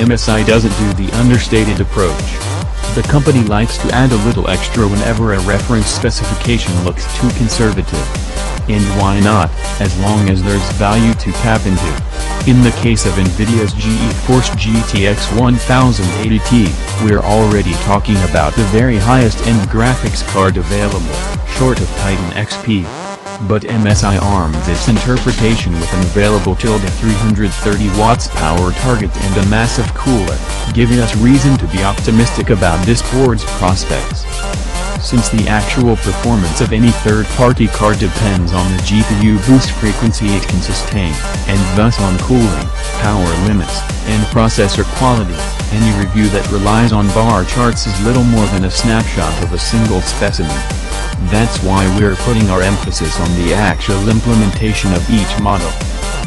MSI doesn't do the understated approach. The company likes to add a little extra whenever a reference specification looks too conservative. And why not, as long as there's value to tap into. In the case of Nvidia's GeForce GTX 1080 we're already talking about the very highest-end graphics card available, short of Titan XP. But MSI arms its interpretation with an available 330 watts power target and a massive cooler, giving us reason to be optimistic about this board's prospects. Since the actual performance of any third-party card depends on the GPU boost frequency it can sustain, and thus on cooling, power limits, and processor quality, any review that relies on bar charts is little more than a snapshot of a single specimen. That's why we're putting our emphasis on the actual implementation of each model.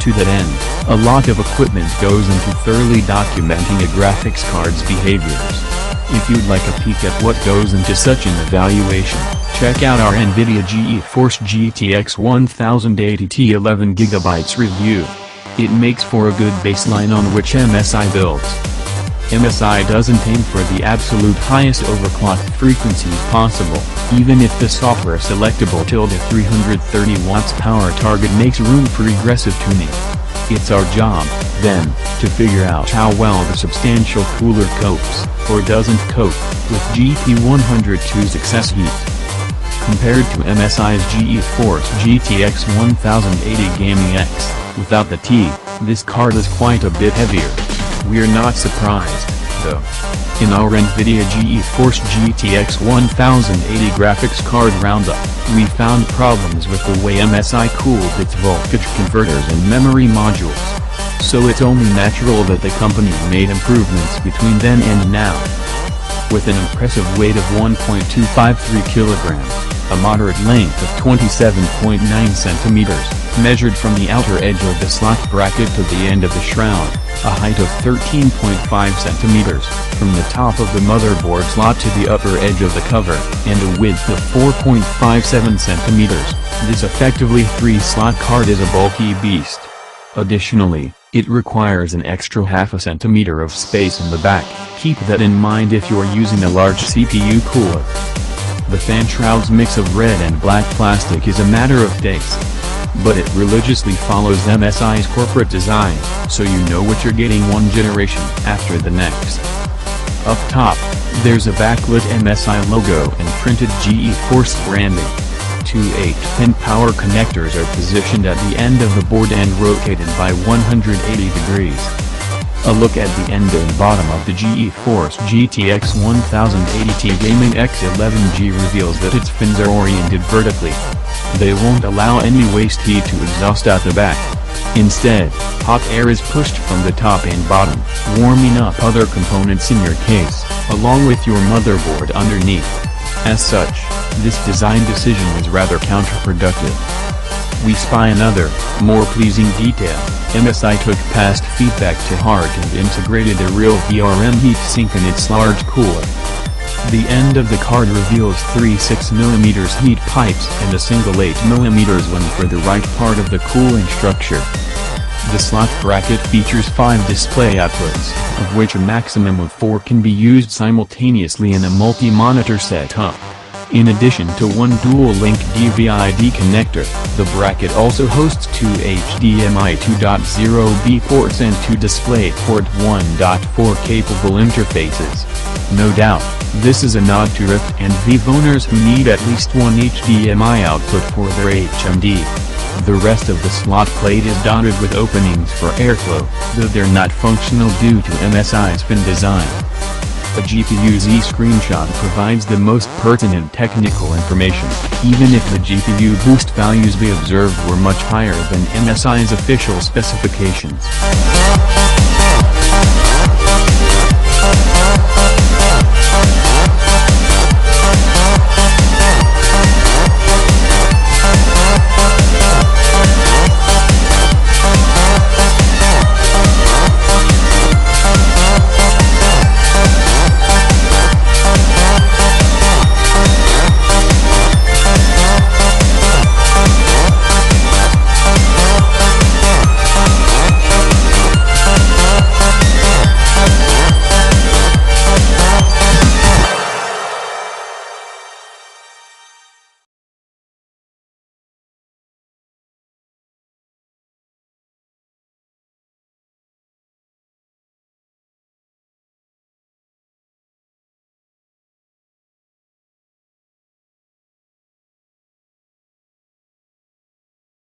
To that end, a lot of equipment goes into thoroughly documenting a graphics card's behaviors. If you'd like a peek at what goes into such an evaluation, check out our Nvidia GeForce GTX 1080 11GB review. It makes for a good baseline on which MSI builds. MSI doesn't aim for the absolute highest overclocked frequencies possible, even if the software selectable 330 watts power target makes room for regressive tuning. It's our job, then, to figure out how well the substantial cooler copes, or doesn't cope, with GP102's excess heat. Compared to MSI's GeForce GTX 1080 Gaming X, without the T, this card is quite a bit heavier. We're not surprised, though. In our Nvidia GeForce GTX 1080 graphics card roundup, we found problems with the way MSI cooled its voltage converters and memory modules. So it's only natural that the company made improvements between then and now. With an impressive weight of 1.253 kilograms, a moderate length of 27.9 centimeters, measured from the outer edge of the slot bracket to the end of the shroud, a height of 13.5 centimeters, from the top of the motherboard slot to the upper edge of the cover, and a width of 4.57 centimeters, this effectively 3-slot card is a bulky beast. Additionally, it requires an extra half a centimeter of space in the back. Keep that in mind if you're using a large CPU cooler. The fan shroud's mix of red and black plastic is a matter of taste. But it religiously follows MSI's corporate design, so you know what you're getting one generation after the next. Up top, there's a backlit MSI logo and printed GeForce branding. Two 8-pin power connectors are positioned at the end of the board and rotated by 180 degrees. A look at the end and bottom of the GeForce GTX 1080 Gaming X11G reveals that its fins are oriented vertically. They won't allow any waste heat to exhaust out the back. Instead, hot air is pushed from the top and bottom, warming up other components in your case, along with your motherboard underneath. As such, this design decision is rather counterproductive. We spy another, more pleasing detail. MSI took past feedback to heart and integrated a real VRM heatsink in its large cooler. The end of the card reveals three 6mm heat pipes and a single 8mm one for the right part of the cooling structure. The slot bracket features 5 display outputs, of which a maximum of 4 can be used simultaneously in a multi-monitor setup. In addition to one dual-link DVI-D connector, the bracket also hosts 2 HDMI 2.0B ports and 2 DisplayPort 1.4 capable interfaces. No doubt, this is a nod to Rift and Vive owners who need at least one HDMI output for their HMD. The rest of the slot plate is dotted with openings for airflow, though they're not functional due to MSI's fin design. A GPU-Z screenshot provides the most pertinent technical information, even if the GPU boost values we observed were much higher than MSI's official specifications.